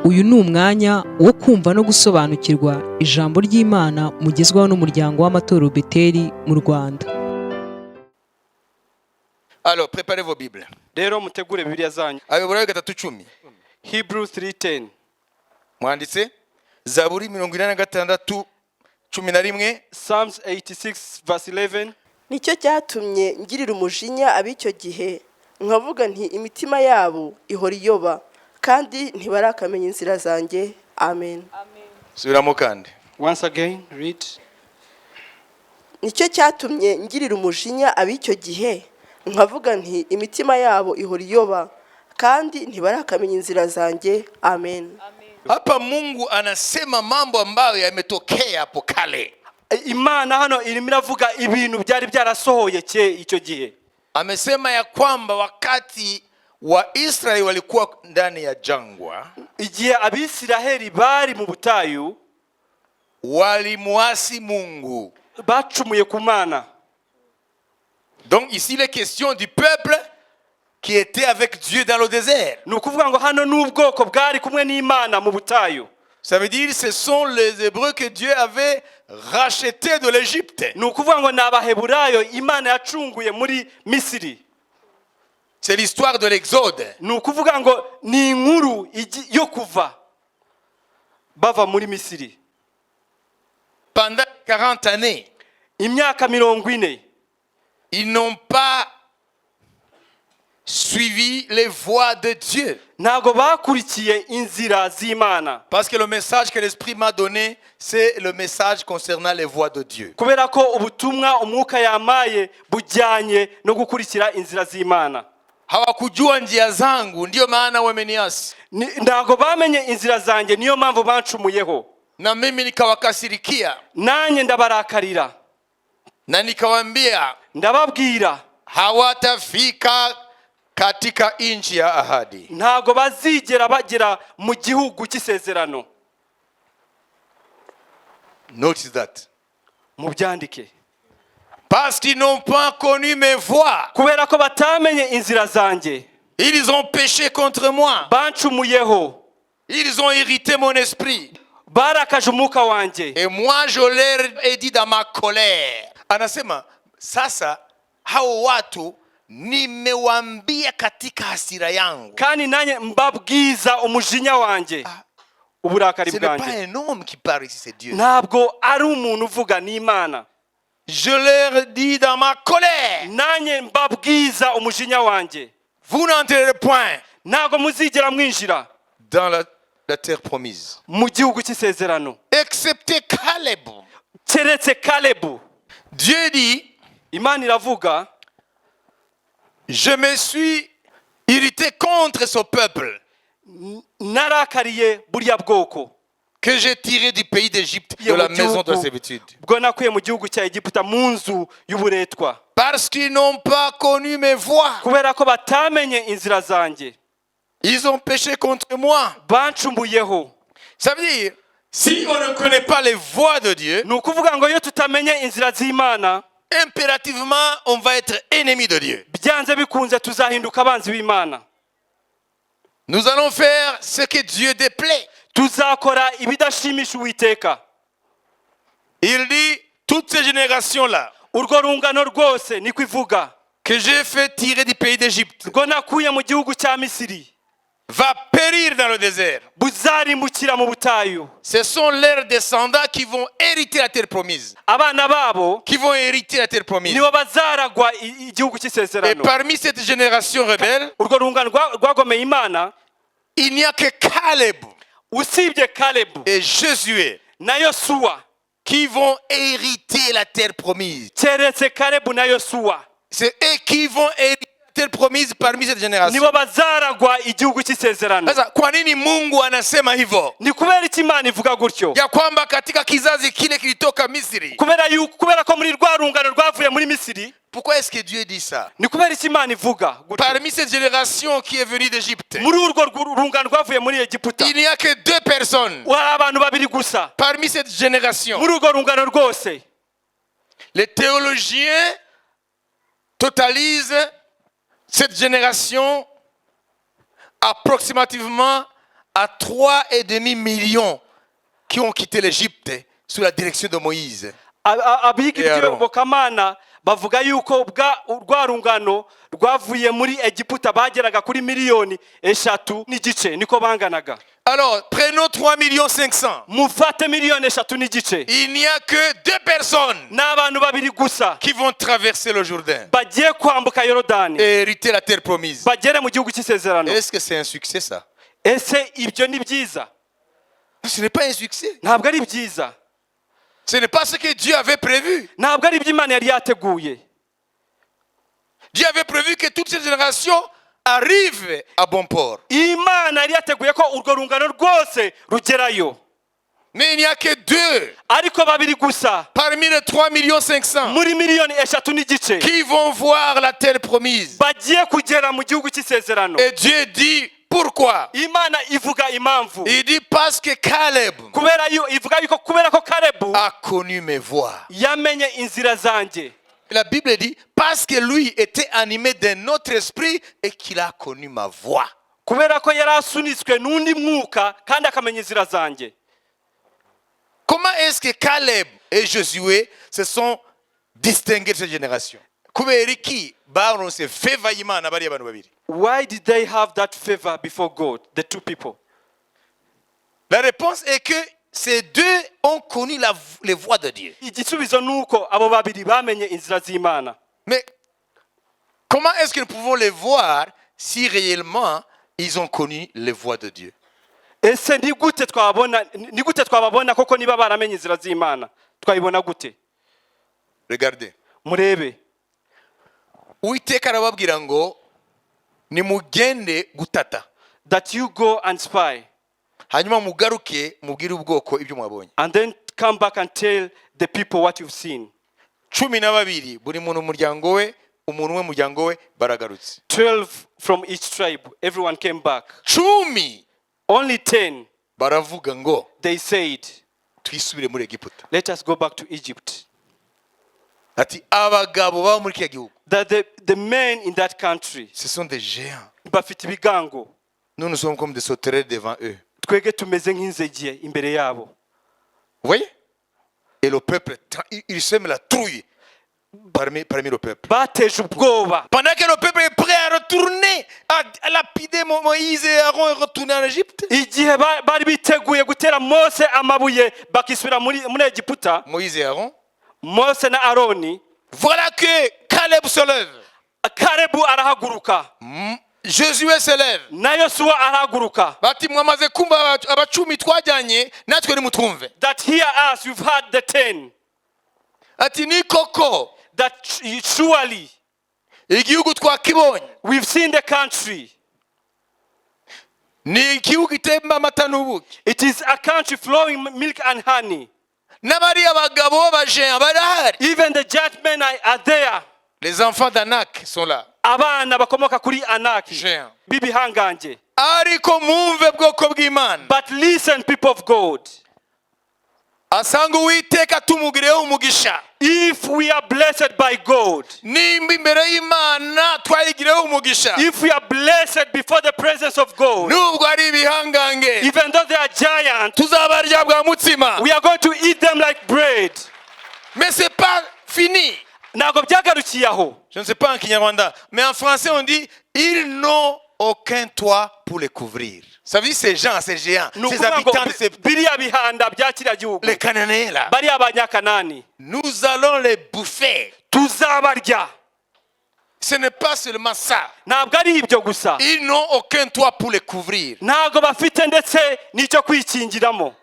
Uyu ni umwanya wo kumva no gusobanukirwa ijambo ry'Imana mugezwaho n'umuryango w'amatorero Beteli mu Rwanda. Alors, préparez vos Bibles. Rero mutegure Bibiliya zanyu. Abaheburayo 3:10. Hebrews 3:10. Mwanditse Zaburi 86:11. Psalms 86:11. Nicyo cyatumye ngirira umujinya ab'icyo gihe nkavuga nti imitima yabo ihora iyoba kandi ntibarakamenya inzira zanjye. Amen. Subiramo kandi. Once again, read. Nicyo cyatumye ngirira umujinya ab'icyo gihe nkavuga nti imitima yabo ihora iyoba kandi ntibarakamenya inzira zanjye. Amen. Hapa Mungu anasema mambo ambayo yametokea hapo kale. Imana hano irimo iravuga ibintu byari byarasohoye icyo gihe. Amesema ya kwamba wakati wa Israeli walikuwa ndani ya jangwa, Igihe Abisiraheli bari mu butayu, walimuasi Mungu. bacumuye ku Mana. Donc ici il est question du peuple qui était avec Dieu dans le désert. Ni ukuvuga ngo hano n'ubwoko bwari kumwe n'Imana mu butayu. Ça veut dire ce sont les Hébreux que Dieu avait rachetés de l'Égypte. Ni ukuvuga ngo ni Abaheburayo Imana yacunguye muri Misiri. C'est l'histoire de l'Exode. Ni ukuvuga ngo ni inkuru yo kuva bava muri Misiri. Pendant 40 années, Imyaka 40 ils n'ont pas suivi les voies de Dieu. ntago bakurikiye inzira z'Imana. Parce que le message que l'Esprit m'a donné, c'est le message concernant les voies de Dieu. Kubera ko ubutumwa umwuka yamaye bujyanye no gukurikira inzira z'Imana. Hawakujua njia zangu, ndio maana wameniasi. Ntago bamenye inzira zanjye, niyo mpamvu bancumuyeho. Na mimi nikawakasirikia, Nanjye ndabarakarira, na nikawaambia ndababwira hawatafika katika nchi ya ahadi. ntago bazigera bagera mu gihugu cy'isezerano. Notice that. Mubyandike. Parce qu'ils n'ont pas connu mes voies. Kubera ko batamenye inzira zanjye, Ils ont péché contre moi. bancumuyeho, Ils ont irrité mon esprit. barakaje umwuka wanjye. Et moi je leur ai dit dans ma colère. Anasema sasa hao watu nimewambia katika hasira yangu. Kandi nanjye mbabwiza umujinya wanjye, uburakari Ce n'est pas bwanjye. un homme qui parle ici, c'est Dieu. Ntabwo ari umuntu uvuga, ni Imana. Je leur dis dans ma colère, Nanjye mbabwiza umujinya wanjye, vous n'entrerez point ntabwo muzigera mwinjira dans la terre promise. mu gihugu cy'isezerano Excepté Caleb. keretse Kalebu. Dieu dit, Imana iravuga, je me suis irrité contre ce peuple narakariye buriya bwoko que j'ai tiré du pays d'Égypte, de la maison de servitude. bwo nakuye mu gihugu cya Egiputa, mu nzu y'uburetwa. Parce qu'ils n'ont pas connu mes voies. Kubera ko batamenye inzira zanjye, Ils ont péché contre moi. bancumbuyeho. Ça veut dire, si on ne connaît pas les voies de Dieu, Ni ukuvuga ngo iyo tutamenye inzira z'Imana, impérativement, on va être ennemi de Dieu. byanze bikunze tuzahinduka abanzi b'Imana. Nous allons faire ce que Dieu déplaît. Tuzakora ibidashimisha Uwiteka. Il dit, toutes ces générations-là, Urwo rungano rwose niko ivuga, que j'ai fait tirer du pays d'Égypte, rwo nakuye mu gihugu cya Misiri, va périr dans le désert. buzarimbukira mu butayu. Ce sont leurs descendants qui vont hériter la terre promise. Abana babo Qui vont hériter la terre promise. nibo bazaragwa igihugu Et cy'isezerano. parmi cette génération rebelle, Urwo rungano rwagomeye Imana, il n'y a que Caleb usibye Kalebu et Josué na Yosuwa, qui vont hériter la terre promise. keretse Kalebu na Yosuwa C'est eux qui vont hériter la terre promise parmi cette génération. nibo bazaragwa igihugu cy'isezerano. Sasa kwa nini Mungu anasema hivyo? Ni kubera iki Imana ivuga gutyo? Ya kwamba katika kizazi kile kilitoka Misri. Kubera ko muri rwa rungano rwavuye muri Misiri. Pourquoi est-ce que Dieu dit ça? Ni kubera iki Imana ivuga gutyo? Parmi cette génération qui est venue d'Égypte, Muri urwo rungano rwavuye muri Egiputa, il n'y a que 2 personnes. hari abantu babiri gusa. Parmi cette génération, Muri urwo rungano rwose, les théologiens totalisent cette génération approximativement à 3,5 millions qui ont quitté l'Égypte sous la direction de Moïse. abiga Aaron. iby'iyobokamana bavuga yuko rwa rungano rwavuye muri Egiputa bageraga kuri miliyoni 3 n'igice niko banganaga. Alors, prenons 3 500 000. Mufate miliyoni 3 n'igice. Il n'y a que 2 personnes N'abantu babiri gusa qui vont traverser le Jourdain bagiye kwambuka Yorodani et hériter la terre promise. bagere mu gihugu cy'isezerano. Est-ce que c'est un succès ça? Ese ibyo ni byiza? Ce n'est pas un succès. Ntabwo ari byiza. Ce n'est pas ce que Dieu avait prévu. Ntabwo ari ibyo Imana yari yateguye. Dieu avait prévu que toute cette génération arrive à bon port. Imana yari yateguye ko urwo rungano rwose rugerayo. Mais il n'y a que 2 Ariko babiri gusa parmi les 3 500 000 muri miliyoni 3 n'igice qui vont voir la terre promise. bagiye kugera mu gihugu cy'isezerano. Et Dieu dit pourquoi? Imana ivuga impamvu. Il dit parce que Caleb Ivuga yuko kubera ko Kalebu a connu mes voies. yamenye inzira zanjye. La Bible dit parce que lui était animé d'un autre esprit et qu'il a connu ma voix. Kubera ko yari asunitswe n'undi mwuka kandi akamenya inzira zanjye. Comment est-ce que Caleb et Josué se sont distingués de cette génération? Kubera ki baronse favor y'Imana bari abantu babiri? Why did they have that favor before God, the 2 people? La réponse est que ces 2 ont connu les voies de Dieu. Igisubizo nuko abo babiri bamenye inzira z'Imana. Mais comment est-ce que nous pouvons les voir si réellement ils ont connu les voies de Dieu? Ese ni gute twababona koko niba baramenye inzira z'Imana? Twayibona gute? Regardez. Murebe. Uwiteka arababwira ngo nimugende gutata. That you go and spy. Hanyuma mugaruke mubwire ubwoko ibyo mwabonye. And then come back and tell the people what you've seen. 12 buri muntu umuryango we, umuntu we muryango we baragarutse. 12 from each tribe. Everyone came back. 10 Only 10, baravuga ngo they said, twisubire muri Egiputa. let us go back to Egypt. Ati abagabo baba muri kiya gihugu, That the men in that country, ce sont des géants. bafite ibigango. Nous sommes comme des sauterelles devant eux. Twege tumeze nk'inzege imbere yabo. Vous voyez? Et le peuple, il sème la trouille parmi le peuple. Bateje ubwoba. Pendant que le peuple est prêt à retourner, à lapider Moïse et Aaron et retourner en Égypte, Igihe bari biteguye gutera Mose amabuye bakisubira muri Egiputa, Moïse et Aaron, Mose na Aroni, voilà que Caleb se lève, Kalebu arahaguruka, Josué se lève. na Yosuwa arahaguruka. Bati mwamaze kumva abacumi twajyanye natwe nimutumve. That hear us, you've heard the 10. Ati ni koko That surely igihugu twakibonye, we've seen the country. ni igihugu itemba amata n'ubuki. It is a country flowing milk and honey. N'abari abagabo b'abajenya barahari. Even the judgmen are there. Les enfants d'Anak sont là. Abana bakomoka kuri Anaki. Géant. Bibihanganje. Ariko mwumve bwoko bw'Imana. But listen, people of God. Asanga Uwiteka tumugireho umugisha. If we are blessed by God, Nimba imbere y'Imana twayigireho umugisha. if we are blessed before the presence of God, Nubwo ari ibihangange, even though they are giants, tuzabarya bwa mutsima. we are going to eat them like bread. Mais c'est pas fini. Ntabwo byagarukiye aho. Je ne sais pas en Kinyarwanda, mais en français on dit ils n'ont aucun toit pour les couvrir. Ça veut dire ces gens, ces géants, Ni ces ukuvuga ngo habitants de ces biriya bihanda bya kiriya gihugu, les Cananéens là. bariya abanyakanani, Nous allons les bouffer. tuzabarya. Ce n'est pas seulement ça. Ntabwo ari ibyo gusa. Ils n'ont aucun toit pour les couvrir. Ntabwo bafite ndetse n'icyo kwikingiramo.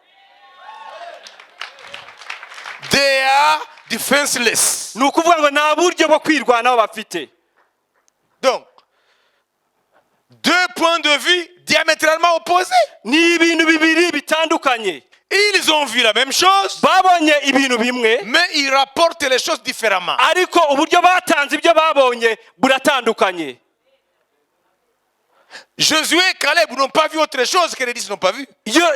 They are defenseless. Ni ukuvuga ngo nta buryo bwo kwirwanaho bafite. Donc, deux points de vue diamétralement opposés. Ni ibintu bibiri bitandukanye. Ils ont vu la même chose, Babonye ibintu bimwe, mais ils rapportent les choses différemment. ariko uburyo batanze ibyo babonye buratandukanye. Josué et Caleb n'ont pas vu autre chose que les 10 n'ont pas vu.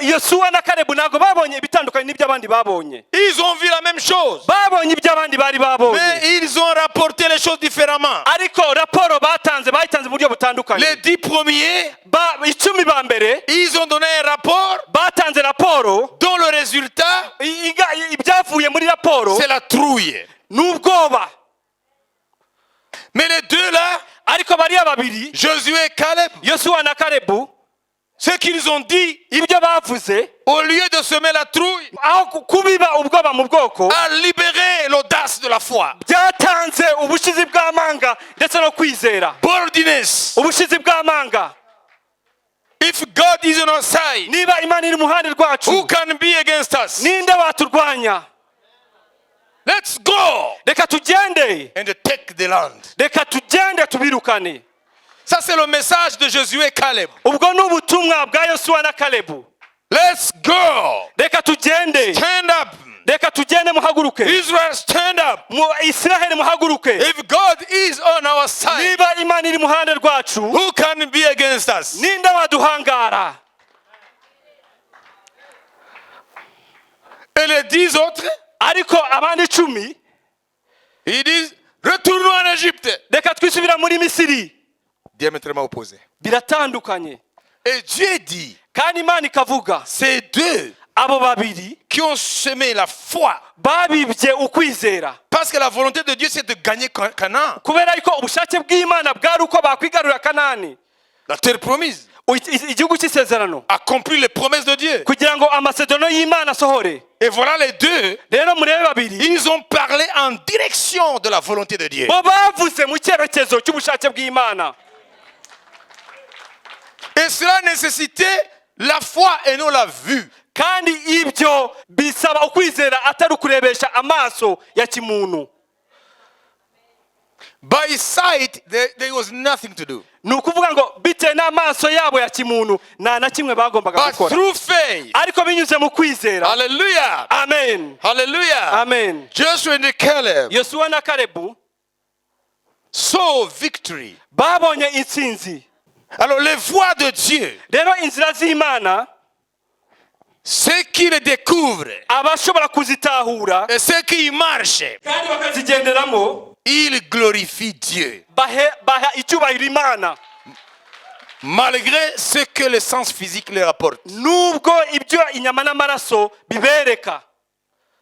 yosuwa na kalebu ntabwo babonye ibitandukanye n'ibyo abandi babonye. Ils ont vu la même chose. Babonye ibyo abandi bari babonye, Mais ils ont rapporté les choses différemment. ariko raporo bayitanze mu buryo butandukanye. Les 10 premiers, 10 ba mbere ils ont donné un rapport batanze raporo, dont le résultat, ibyavuye muri raporo c'est la trouille. n'ubwoba. Mais les deux là, Ariko bariya babiri, Josué et Caleb, yosuwa na kalebu, ce qu'ils ont dit, ibyo bavuze au lieu de semer la trouille, aho kubiba ubwoba mu bwoko, a libéré l'audace de la foi. byatanze ubushizi bw'amanga ndetse no kwizera. Boldness. Ubushizi bw'amanga. If God is on our side, Niba Imana iri mu ruhande rwacu, who can be against us? ninde waturwanya? Let's go Reka tugende, and take the land. reka tugende tubirukane. Ça, c'est le message de Josué et Caleb. Ubwo ni ubutumwa bwa yosuwa na kalebu. Let's go. Reka tugende, Stand up. reka tugende muhaguruke. Israel, stand up. Israheli muhaguruke. If God is on our side, Niba Imana iri mu ruhande rwacu, who can be against us? ninde waduhangara? Et les 10 autres, Ariko abandi 10, ils disent, retournons en Égypte. reka twisubira muri Misiri. Diamétralement opposé. Biratandukanye. Et Dieu dit, Kandi Imana ikavuga, ces deux abo babiri qui ont semé la foi, babibye ukwizera. parce que la volonté de Dieu, c'est de gagner Canaan, Kubera yuko ubushake bw'Imana bwari uko bakwigarurira Kanani, la terre promise, igihugu cy'isezerano, accomplir les promesses de Dieu. kugira ngo amasezerano y'Imana asohore. Et voilà les deux, Rero murebe babiri, ils ont parlé en direction de la volonté de Dieu. bo bavuze mu cyerekezo cy'ubushake bw'Imana. Et cela nécessitait la foi et non la vue. Kandi ibyo bisaba ukwizera atari ukurebesha amaso ya kimuntu. By sight, there was nothing to do. Ni ukuvuga ngo bitewe n'amaso yabo ya kimuntu nta na kimwe bagombaga But gukora, through faith, ariko binyuze mu kwizera. hallelujah, Amen, hallelujah, amen. Joshua and Caleb Yosuwa na Kalebu saw victory. babonye intsinzi. Alors les voies de Dieu, Rero inzira z'Imana, ceux qui les découvrent abashobora kuzitahura et ceux qui y marchent, kandi bakazigenderamo, ils glorifient Dieu. baha icyubahiro Imana, Malgré ce que le sens physique leur apporte. nubwo ibyo inyama n'amaraso bibereka.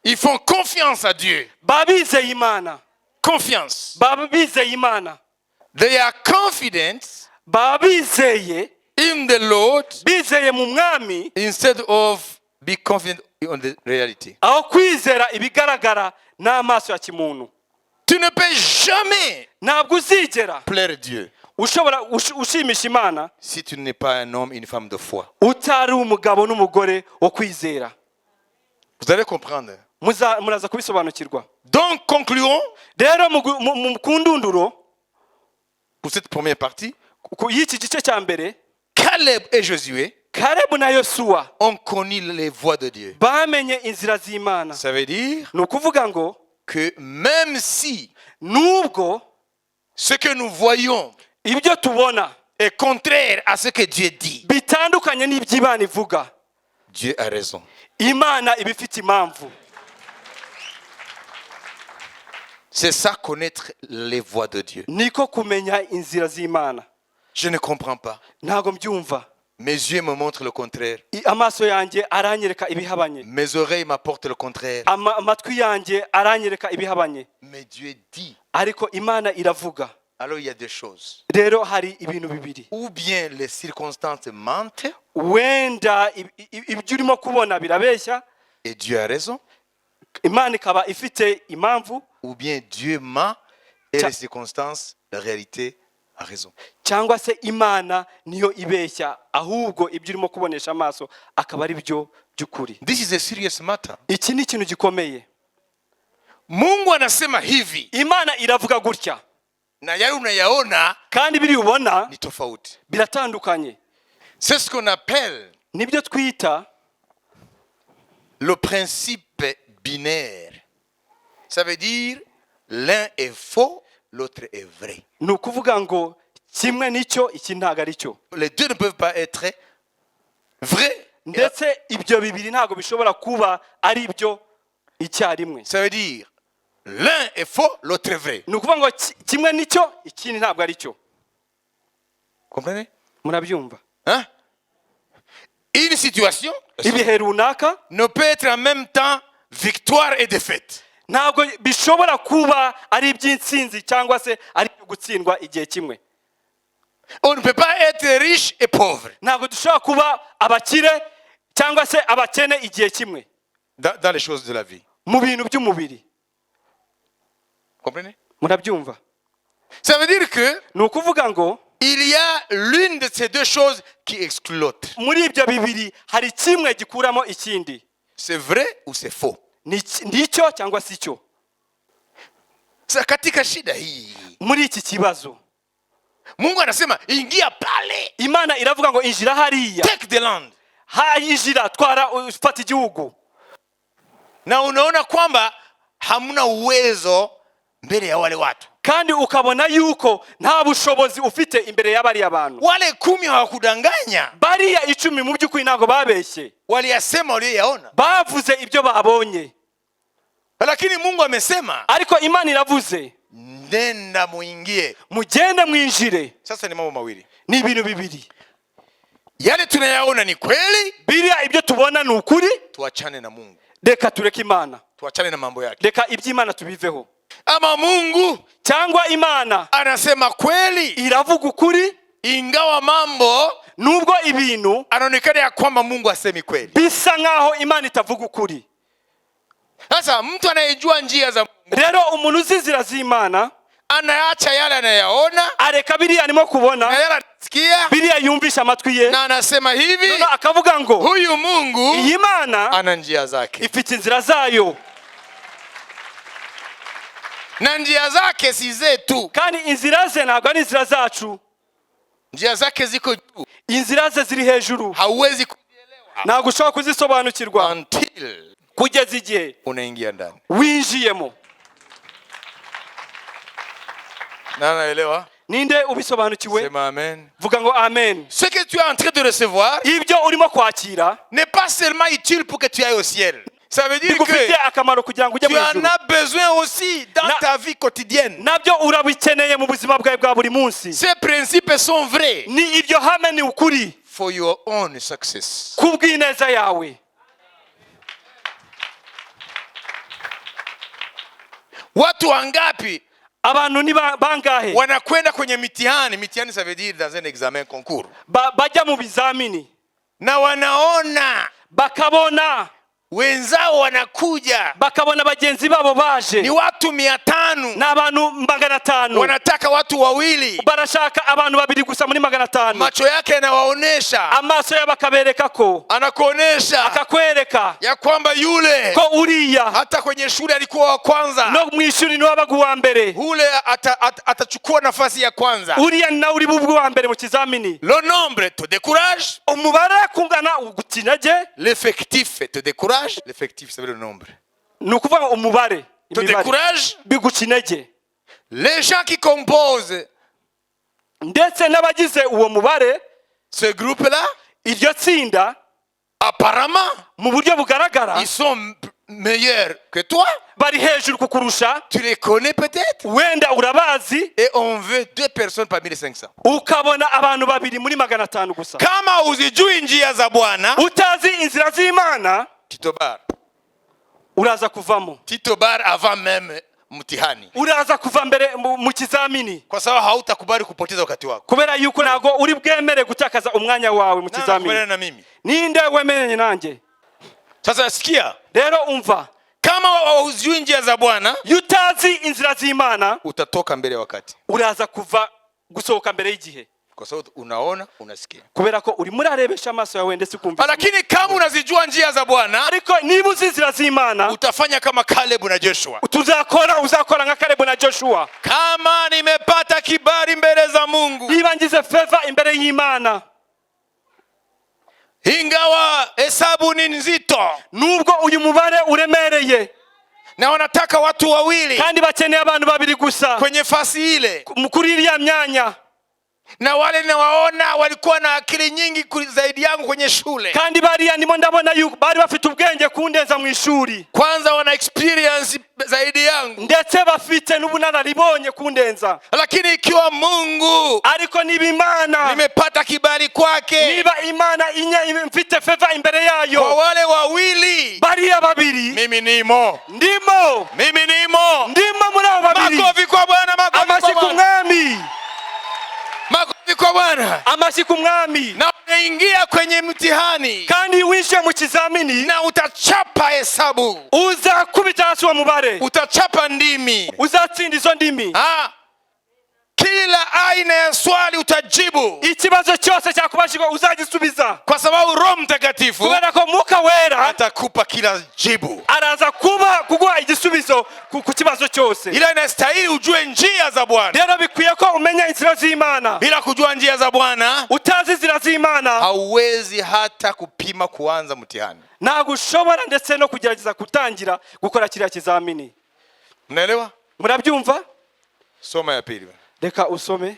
Ils font confiance à Dieu. Babizeye Imana, Confiance. babizeye Imana, They are confident babizeye, in the Lord bizeye mu Mwami, instead of be confident on the reality. aho kwizera ibigaragara n'amaso ya kimuntu. Tu ne peux jamais Ntabwo uzigera plaire Dieu ushobora ushimisha Imana si tu n'es pas un homme, une femme de foi. utari umugabo n'umugore wo kwizera. Vous allez comprendre. Muraza kubisobanukirwa. Donc, concluons Rero ku ndunduro pour cette première partie. y'iki gice cya mbere, Caleb et Josué Kalebu na Yosuwa ont connu les voies de Dieu. bamenye inzira z'Imana. Ça veut dire Ni ukuvuga ngo que même si nubwo ce que nous voyons ibyo tubona est contraire à ce que Dieu dit, bitandukanye n'ibyo Imana ivuga, Dieu a raison. Imana iba ifite impamvu. C'est ça, connaître les voies de Dieu. Niko kumenya inzira z'Imana. Je ne comprends pas. Ntago mbyumva. Mes yeux me montrent le contraire. Amaso yanjye aranyereka ibihabanye, Mes oreilles m'apportent le contraire. amatwi yanjye aranyereka ibihabanye, Mais Dieu dit. ariko Imana iravuga. Alors il y a deux choses. Rero hari ibintu bibiri. Ou bien les circonstances mentent Wenda ibyo urimo kubona birabeshya, et Dieu a raison. Imana ikaba ifite impamvu, Ou bien Dieu ment et Ça- les circonstances, la réalité a raison. cyangwa se Imana niyo ibeshya, ahubwo ibyo urimo kubonesha amaso akaba ari byo by'ukuri. This is a serious matter. Iki ni ikintu gikomeye. Mungu anasema hivi Imana iravuga gutya, na yale unayaona kandi biri ubona ni tofauti. biratandukanye. C'est ce qu'on appelle Nibyo twita le principe binaire. Ça veut dire l'un est faux, l'autre est vrai. ni ukuvuga ngo kimwe nicyo iki ntago ari cyo. Les deux ne peuvent pas être vrais. Ndetse ibyo bibiri ntago bishobora kuba ari byo icyarimwe. Ça veut dire l'un est faux, l'autre est vrai. Ni ukuvuga ngo kimwe nicyo ikindi ntabwo ari cyo. Comprenez? Murabyumva? Hein? Une situation Ibihe runaka ne peut être en même temps victoire et défaite. ntabwo bishobora kuba ari iby'intsinzi cyangwa se ari gutsindwa igihe kimwe. On ne peut pas être riche et pauvre. Ntabwo dushobora kuba abakire cyangwa se abakene igihe kimwe Dans les choses de la vie. mu bintu by'umubiri. Comprenez? Murabyumva? Ça veut dire que Ni ukuvuga ngo il y a l'une de ces deux choses qui exclut l'autre. muri ibyo bibiri hari kimwe gikuramo ikindi. C'est vrai ou c'est faux? Nicyo cyangwa si cyo. Katika shida hii Muri iki kibazo Mungu anasema ingia pale, Imana iravuga ngo injira hariya, take the land. injira twara ufata igihugu. Na unaona kwamba hamuna uwezo mbele ya wale watu, kandi ukabona yuko nta bushobozi ufite imbere y'abari abantu. wale 10 hawakudanganya, Bariya 10 mu by'ukuri ntago babeshye, waliyasema waliyoyaona, bavuze ibyo babonye. lakini Mungu amesema Ariko Imana iravuze nenda muingie. mugende mwinjire. Sasa ni mambo mawili, Ni ibintu bibiri. yale tunayaona ni kweli, Biriya ibyo tubona ni ukuri, tuachane na Mungu, reka tureke Imana, tuachane na mambo yake. reka iby'Imana tubiveho. Ama Mungu Cyangwa Imana anasema kweli, iravuga ukuri, ingawa mambo nubwo ibintu anaonekana ya kwamba Mungu asemi kweli. bisa nkaho Imana itavuga ukuri. Sasa mtu anayejua njia za Mungu, Rero umuntu uzi inzira z'Imana anaacha yale anayaona areka biriya arimo na kubona, yale anasikia, biriya yumvisha amatwi ye, na anasema hivi, noneho akavuga ngo huyu Mungu iyi Mana ana njia zake, ifite inzira zayo, na njia zake si zetu. kandi inzira ze ntabwo ari inzira zacu. Njia zake ziko juu, Inzira ze ziri hejuru, hauwezi kuzielewa ntabwo ushobora kuzisobanukirwa until kugeza igihe unaingia ndani. winjiyemo. Na naelewa? Ninde ubisobanukiwe? Sema amen. Vuga ngo amen. Ce que tu es en train de recevoir Ibyo urimo kwakira n'est pas seulement utile pour que tu ailles au ciel. Ça veut dire bigufitiye que akamaro kugira ngo ujye tu mu en ijuru. as besoin aussi dans ta vie quotidienne. Nabyo urabikeneye mu buzima bwawe bwa buri munsi. Ces principes sont vrais Ni ibyo hame ni ukuri for your own success. kubw'ineza yawe. Watu wangapi Abantu ni bangahe wanakwenda kwenye mitihani? Mitihani ça veut dire dans un examen concours. bajya mu bizamini Na wanaona bakabona wenzao wanakuja bakabona bagenzi babo baje ni watu 500, n'abantu 500, wanataka watu wawili, barashaka abantu babiri gusa muri 500. macho yake yanawaonesha, Amaso yabo akabereka ko, anakuonesha akakwereka ya kwamba yule ko uriya hata kwenye shule alikuwa wa kwanza, no mu ishuri ni wabaga uwa mbere, ule atachukua nafasi ya kwanza. uriya nawe uri bubwe uwa mbere mu kizamini. Le nombre te décourage, Umubare kungana ugutinage, l'effectif te décourage. L'effectif c'est le nombre. ni ukuvuga umubare, Te décourage. bigucinege. Les gens qui composent Ndetse n'abagize uwo mubare, ce groupe là, iryo tsinda, apparemment mu buryo bugaragara ils sont meilleurs que toi. bari hejuru kukurusha. Tu les connais peut-être, Wenda urabazi, et on veut 2 personnes parmi les 500. ukabona abantu babiri muri 500 gusa. Kama uzijui njia za Bwana, Utazi inzira z'Imana, titobar. uraza kuvamo, Titobar avant même mtihani, uraza kuva mbere mu kizamini, kwa sababu hautakubali kupoteza wakati wako. kubera yuko ntago uri bwemere gutakaza umwanya wawe mu kizamini. Na mimi Ninde wemeranye nanjye? sasa sikia, Rero umva, kama uzijui njia za Bwana, utazi inzira z'Imana, utatoka mbele ya wakati, uraza gusohoka mbere y'igihe, kwa sababu unaona, unasikia. kubera ko uri muri arebesha amaso yawe ndetse ukumva. Lakini kama unazijua njia za Bwana, Ariko niba uzi inzira z'Imana, utafanya kama Caleb na Joshua. uzakora nka Kalebu na Joshua. Kama nimepata kibali mbele za Mungu, Niba ngize favor imbere y'Imana, ingawa hesabu ni nzito nubwo uyu mubare uremereye na wanataka watu wawili kandi bakeneye abantu babiri gusa kwenye fasi ile, kuri iriya myanya, na wale ninawaona walikuwa na akili nyingi zaidi yangu kwenye shule. kandi bariya ndimo ndabona yuko bari bafite ubwenge kundenza mu ishuri. Kwanza wana experience zaidi yangu, ndetse bafite n'ubunararibonye kundenza. lakini ikiwa Mungu ariko niba Imana nimepata kibali kwake, niba Imana mfite favor imbere yayo, kwa wale wawili bariya babiri mimi nimo, ndimo muri abo babiri. makofi kwa Bwana, amashyi ku mwami, makofi kwa Bwana. amashyi ku mwami. Na unaingia kwenye mtihani kandi wishe mu kizamini na utachapa hesabu, uzakubita hasi wa mubare, utachapa ndimi, uzatsinda izo ndimi. kila aina ya swali utajibu, ikibazo cyose cyakubashirwa uzagisubiza, kwa sababu Roho Mtakatifu kubera ko Mwuka Wera atakupa kila jibu, araza kuguha igisubizo ku kibazo cyose. ila inastahili ujue njia za Bwana. Rero bikwiye ko umenya inzira z'Imana. Bila kujua njia za Bwana, utazi inzira z'Imana, hauwezi hata kupima kuanza mtihani. ntabwo ushobora ndetse no kugerageza gutangira gukora kiriya kizamini. Mnaelewa? Murabyumva? Soma ya pili. Reka usome.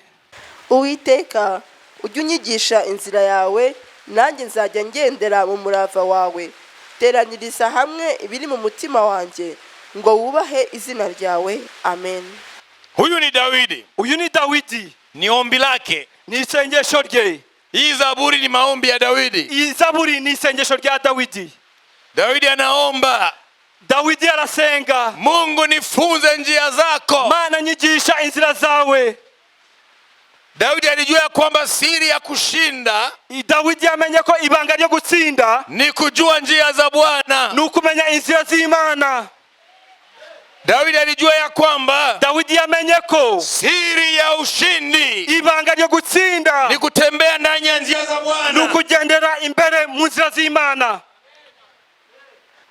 Uwiteka, ujye unyigisha inzira yawe, nanjye nzajya ngendera mu murava wawe. Teraniriza hamwe ibiri mu mutima wanjye, ngo wubahe izina ryawe. Amen. Huyu ni Daudi. Uyu ni Dawidi. Ni ombi lake. Ni isengesho rye. Hii Zaburi ni maombi ya Daudi. Iyi Zaburi ni isengesho rya Dawidi. Daudi anaomba, Dawidi arasenga, Mungu nifunze njia zako. Mana nyigisha inzira zawe. Daudi alijua kwamba siri ya kushinda, Dawidi amenye ko ibanga ryo gutsinda ni kujua njia za Bwana, ni ukumenya inzira z'Imana. Daudi alijua ya kwamba Dawidi amenye ko siri ya ushindi ibanga ryo gutsinda ni kutembea ndani ya njia za ni Bwana, ukugendera imbere mu nzira z'Imana.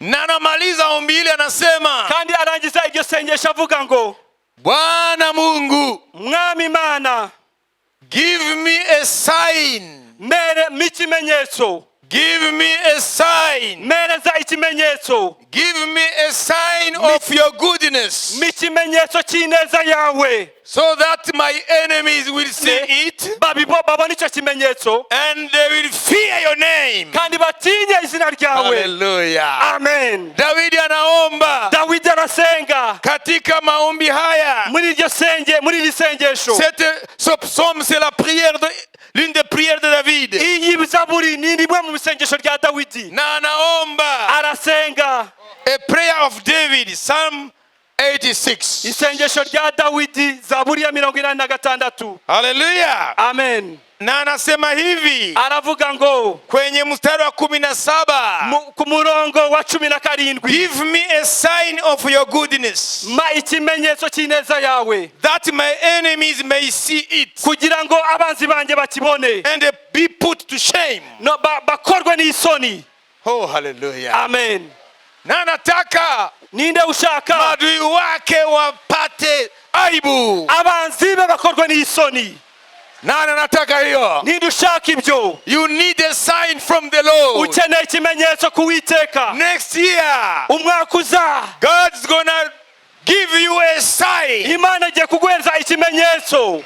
na anamaliza ombi hili anasema, kandi arangiza iryo sengesho avuga ngo, Bwana Mungu, Mwami Imana, give me a sign, mere ikimenyetso, give me a sign, mereza ikimenyetso, give me a sign of your goodness, ikimenyetso cy'ineza yawe, so that my enemies will see it babona icyo kimenyetso and they will fear your name. kandi batinye izina ryawe. Hallelujah. Amen. Daudi anaomba Dawidi arasenga katika maombi haya. muri iri sengesho. Ce psaume, c'est la prière l'une des prières de David. Iyi Zaburi ni rimwe mu isengesho rya Dawidi. Na anaomba Arasenga a prayer of David, Psalm 86. isengesho rya Dawidi, Zaburi ya 86. Hallelujah. Amen. Na anasema hivi Aravuga ngo kwenye mstari wa 17, ku murongo wa 17, give me a sign of your goodness, ma ikimenyetso cy'ineza yawe, that my enemies may see it kugira ngo abanzi banjye bakibone and be put to shame. no bakorwe n'isoni. Oh, hallelujah. Amen. Na nataka Ninde ushaka maadui wake wapate aibu. abanzi be bakorwe n'isoni? Nani anataka hiyo? Ninde ushaka ibyo? You need a sign from the Lord. Ukeneye ikimenyetso ku Uwiteka. Next year, Umwaka uza God's gonna give you a sign Imana igiye kuguhereza ikimenyetso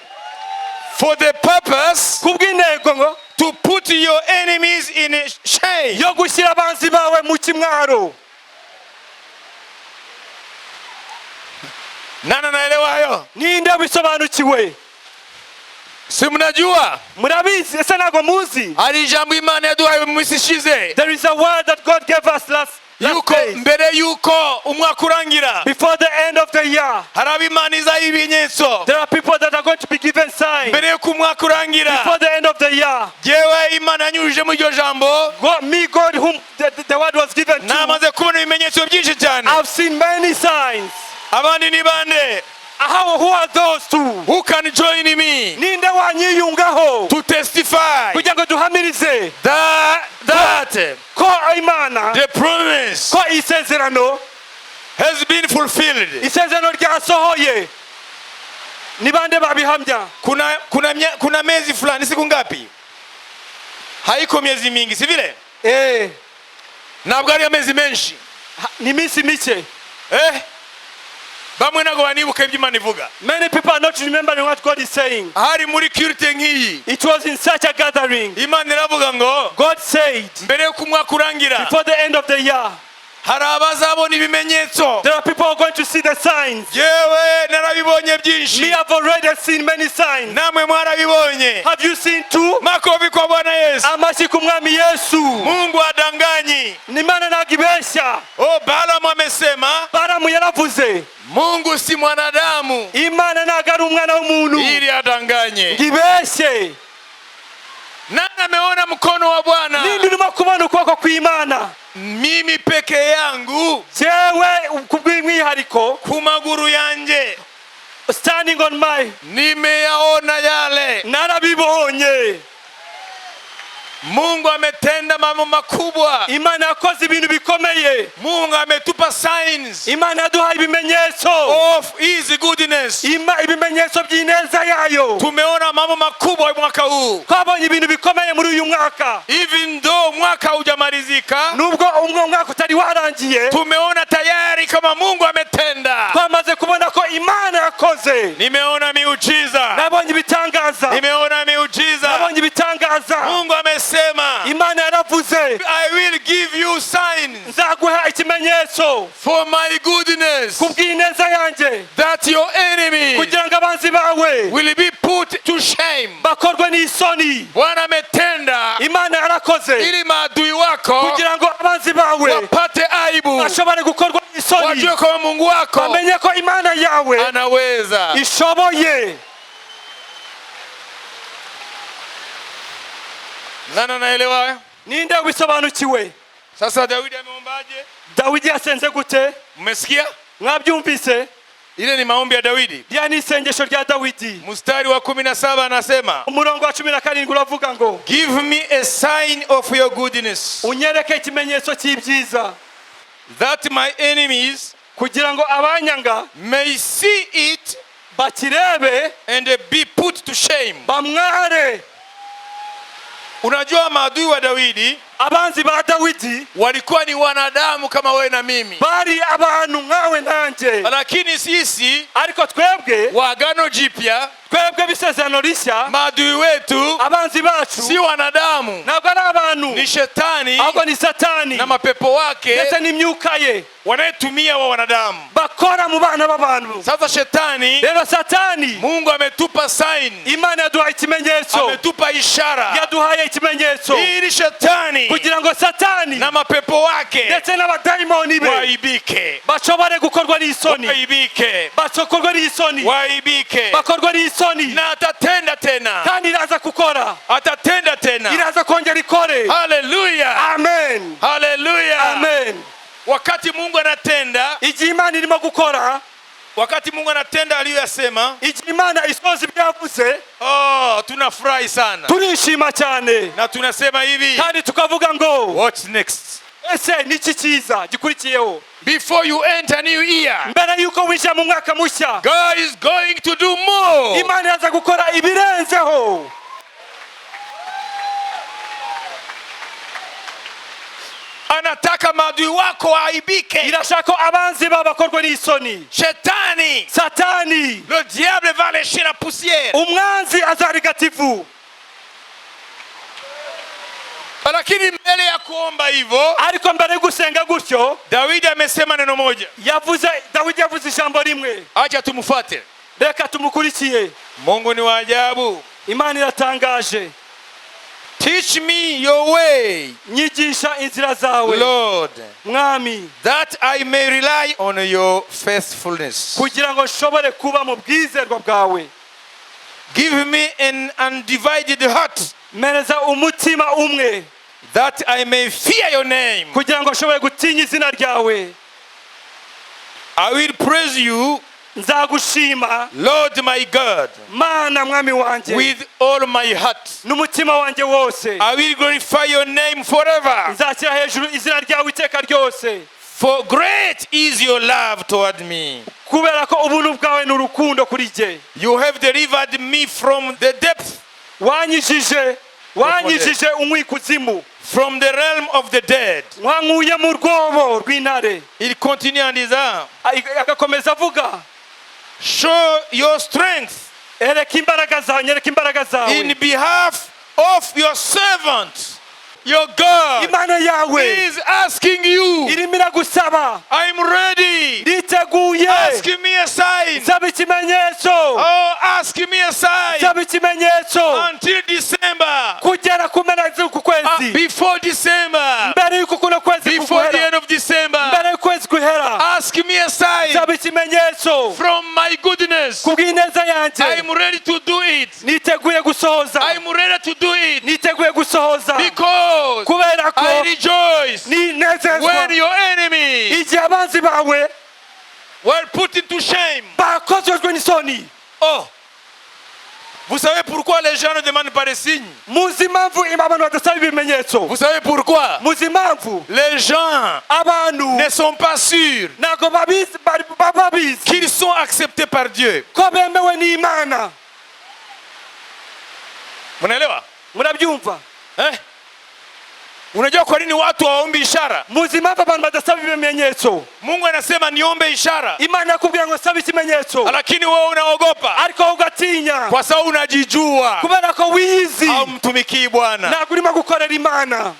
for the purpose kubw'intego ngo to put your enemies in shame. yo gushyira abanzi bawe mu kimwaro. Nani anaelewa hayo? Ninde bisobanukiwe? Si mnajua? Murabizi ese ntago muzi? Hari ijambo Imana yaduhaye mu minsi ishize. There is a word that God gave us last Yuko days. mbere yuko umwaka urangira, Before the end of the year, hari abimaniza ibimenyetso. there are people that are going to be given signs. Mbere yuko umwaka urangira, Before the end of the year, jewe Imana yanyujije mu iryo jambo, God whom the word was given to, namaze kubona ibimenyetso byinshi cyane. I've seen many signs. Abandi ni bande? Who are those two? Who can join me Ninde wanyiyungaho to testify kugira ngo duhamirize that ko Imana, the promise ko isezerano isezerano ryasohoye? Ni bande babihamya? Kuna miezi fulani, siku ngapi? Haiko miezi mingi, si vile? Ntabwo ari amezi menshi, ni minsi mike. bamwe ntabwo banibuka ibyo Imana ivuga. Many people are not remembering what God is saying. Hari muri kirite nk'iyi It was in such a gathering. Imana iravuga ngo God said, mbere y'uko umwaka urangira before the end of the year, hari abazabona ibimenyetso. there are people who are going to see the signs. Yewe narabibonye Me, byinshi, I've already seen many signs. namwe mwarabibonye. Have you seen too? Makofi kwa Bwana Yesu. Amashyi ku Mwami Yesu. Mungu adanganyi. Ni Imana ntabwo ibeshya. Oh, Balamu amesema Balamu yaravuze, Mungu si mwanadamu Imana ntabwo ari umwana w'umuntu ili adanganye. ngo ibeshye. Nani ameona mkono wa Bwana? Ninde urimo kubona ukuboko kw'Imana? Mimi peke yangu Jewe kubw'umwihariko, ku maguru yanje standing on my, nimeyaona yale. narabibonye. Mungu ametenda mambo makubwa. Imana yakoze ibintu bikomeye. Mungu ametupa signs Imana yaduhaye ibimenyetso. of his goodness. Ibimenyetso by'ineza yayo. Tumeona mambo makubwa mwaka huu. Twabonye ibintu bikomeye muri uyu mwaka. Even though mwaka hujamalizika, Nubwo umwaka utari warangiye, tumeona tayari kama Mungu ametenda. twamaze kubona ko Imana yakoze. Nimeona miujiza. Nabonye ibitangaza. Nimeona miujiza. Nabonye ibitangaza. Mungu amesema Imana yaravuze, I will give you signs nzaguha ikimenyetso for my goodness, kubw'ineza yanjye, that your enemy kugira ngo abanzi bawe will be put to shame. bakorwe n'isoni. Bwana ametenda Imana yarakoze ili maadui wako kugira ngo abanzi bawe wapate aibu, bashobore gukorwa n'isoni, wajue kama Mungu wako bamenye ko Imana yawe anaweza. ishoboye. Nani anaelewa? Ninde wisobanukiwe? Sasa Daudi ameombaje? Dawidi yasenze gute? Mmesikia? Mwabyumvise? Ile ni maombi ya Daudi. Rya ni isengesho rya Dawidi. Mstari wa 17 anasema, Umurongo wa 17 uravuga ngo, give me a sign of your goodness, unyereke ikimenyetso cy'ibyiza, that my enemies kugira ngo abanyanga may see it bakirebe and be put to shame. bamware. Unajua maadui wa Daudi Abanzi ba Dawidi walikuwa ni wanadamu kama wewe na mimi, bari abantu nkawe nanjye, lakini sisi ariko twebwe wa Agano Jipya, twebwe bisezerano rishya, maadui wetu abanzi bacu si wanadamu, ntabwo ari abantu, ni shetani ahubwo ni Satani na mapepo wake ndetse n'imyuka ye wanayetumia wa wanadamu. bakora mu bana b'abantu. Sasa shetani, Rero Satani, Mungu ametupa sign, Imana yaduhaye ikimenyetso, ametupa ishara yaduhaye ikimenyetso ili shetani kugira ngo Satani na mapepo wake ndetse n'abadayimoni be waibike, bashobore gukorwa n'isoni, waibike, bakorwa n'isoni, waibike. bakorwa n'isoni. Na atatenda tena, Kandi iraza gukora, atatenda tena. iraza kongera ikore. Haleluya, Amen, haleluya. amen. Wakati Mungu anatenda, Igihe Imana irimo gukora, wakati Mungu anatenda aliyoyasema, igihe Imana isoza ibyo yavuze, tunafurahi sana turishima cyane na tunasema hivi, kandi tukavuga ngo, what's next? ese niki cyiza gikurikiyeho? Before you enter new year, Mbere yuko winjira mu mwaka mushya, God is going to do more. Imana yaza gukora ibirenzeho. Anataka maadui wako waaibike. Irashaka ko abanzi baba bakorwa n'isoni. Shetani, Satani, le diable va lécher la poussière. umwanzi azarigativu. Lakini mbele ya kuomba hivyo, Ariko mbere yo gusenga gutyo, Daudi amesema neno moja. Dawidi yavuze ijambo rimwe. Acha tumfuate. Reka tumukurikiye. Mungu ni wa ajabu. Imana iratangaje. Teach me your way, Nyigisha inzira zawe, Lord, Mwami, that I may rely on your faithfulness. kugira ngo nshobore kuba mu bwizerwa bwawe. Give me an undivided heart, Mereza umutima umwe, that I may fear your name. kugira ngo nshobore gutinya izina ryawe. I will praise you, Nzagushima, Lord my God, Mana Mwami wanjye, with all my heart. n'umutima wanjye wose. I will glorify your name forever. Nzashyira hejuru izina ryawe iteka ryose. For great is your love toward me. Kubera ko ubuntu bwawe n'urukundo kuri jye. You have delivered me from the depth, Wanyijije umwikuzimu, from the realm of the dead. wankuye mu rwobo rw'intare. Il continue en disant, Agakomeza avuga, show your strength ereka imbaraga zawe, nyereka imbaraga zawe in behalf of your servant. Your God imana yawe is asking you, irimo iragusaba, I'm ready. niteguye, Ask me a sign. saba ikimenyetso, Oh, ask me a sign saba ikimenyetso until December. kugera ku mpera z'uku kwezi, Before December. mbere y'uko kuno kwezi Before the kuguhera, end of December. mbere y'ukwezi guhera, Ask me a sign saba ikimenyetso from my goodness. kubw'ineza yanjye, I'm ready to do it. niteguye gusohoza, I'm ready to do it. niteguye gusohoza, Because kubera ko I rejoice ninezezwa when your enemies igihe abanzi bawe were put into shame. bakozwejwe n'isoni. Oh, vous savez pourquoi les gens ne demandent pas de signes? muzi impamvu abantu badasaba ibimenyetso? Vous savez pourquoi muzi impamvu les gens abantu ne sont pas sûrs ntabwo baba babizi qu'ils sont acceptés par Dieu? ko bemewe n'Imana? Mnaelewa? Murabyumva? Eh? Unajua kwa nini watu waombi ishara? muzi impamvu abantu badasaba ibimenyetso? Mungu anasema niombe ishara, Imana yakubwira ngo saba ikimenyetso, lakini wewe unaogopa ariko wowe ugatinya kwa sababu unajijua kubera ko wiyizi haumtumikii Bwana. ntabwo urimo gukorera Imana.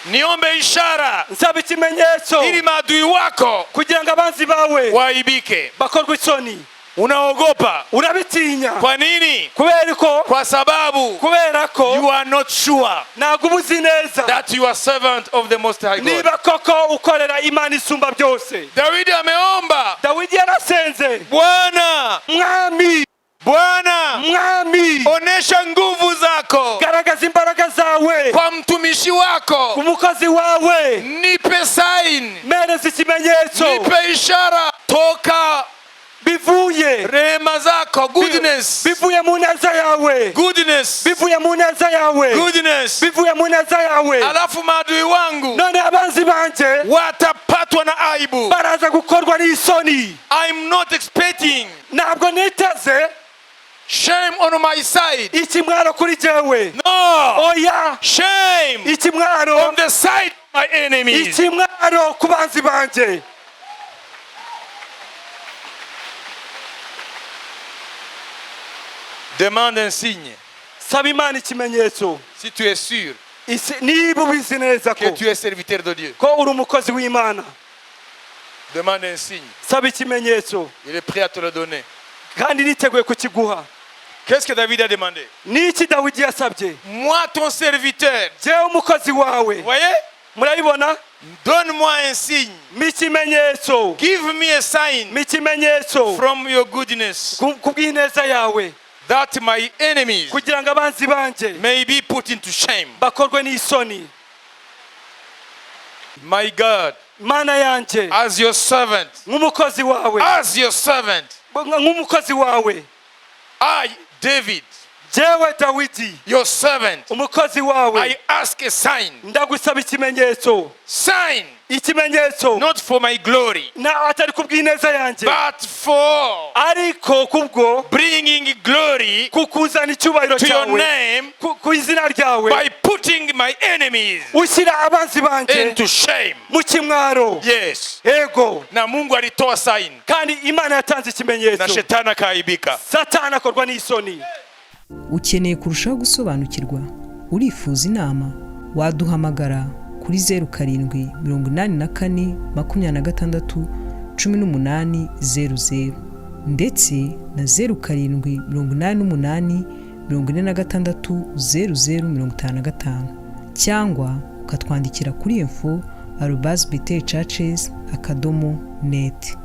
Niombe ishara nsaba ikimenyetso ili maadui wako kugira ngo abanzi bawe waibike. bakorwe isoni. Unaogopa urabitinya kwa nini? kubera ko Kwa sababu kubera ko you are not sure ntabwo uba uzi neza that you are servant of the Most High God. niba koko ukorera Imana isumba byose. Daudi ameomba, Dawidi yarasenze, Bwana, mwami, Bwana, mwami, onesha nguvu zako garagaza imbaraga zawe kwa mtumishi wako, umukozi wawe, nipe sign, mereza ikimenyetso nipe ishara toka bivuye rehema zako, goodness, bivuye mu neza yawe, goodness, bivuye mu neza yawe, goodness. bivuye mu neza yawe. Alafu maadui wangu none abanzi banje watapatwa na aibu. baraza gukorwa n'isoni. I'm not expecting ntabwo niteze shame on my side. ikimwaro kuri jewe, No, oya, shame ikimwaro on the side of my enemies. ikimwaro ku banzi banje. Demande un signe saba Imana ikimenyetso si tu es sûr niba ubizi neza que ko tu es serviteur de Dieu. ko uri umukozi w'Imana. Demande un signe. saba ikimenyetso Il est prêt à te le donner. kandi niteguye kukiguha. Qu'est-ce que David a demandé? niki Dawidi yasabye? Moi, ton serviteur. jewe umukozi wawe, Vous voyez? murabibona, Donne-moi un signe. mikimenyetso, Give me a sign mikimenyetso from your goodness kubw'ineza yawe, that my enemies kugira ngo abanzi banje may be put into shame. bakorwe n'isoni. My God, Mana yanje, as your servant, nk'umukozi wawe, as your servant, nk'umukozi wawe, I, David, jewe Dawidi, your servant, umukozi wawe, I ask a sign. ndagusaba ikimenyetso. Sign, ikimenyetso not for my glory, na atari kubw'ineza yanjye, but for ariko kubwo bringing glory kukuzana icyubahiro to your cyawe, name ku izina ryawe, by putting my enemies ushyira abanzi banje into shame. mu kimwaro. Yes. Ego, Na Mungu alitoa sign kandi Imana yatanze na ikimenyetso, shetani akaibika. Satani akorwa n'isoni. ukeneye kurushaho gusobanukirwa? urifuza inama? waduhamagara kuri 0784 ndetse na 0788 cyangwa ukatwandikira kuri info@btchurches.net.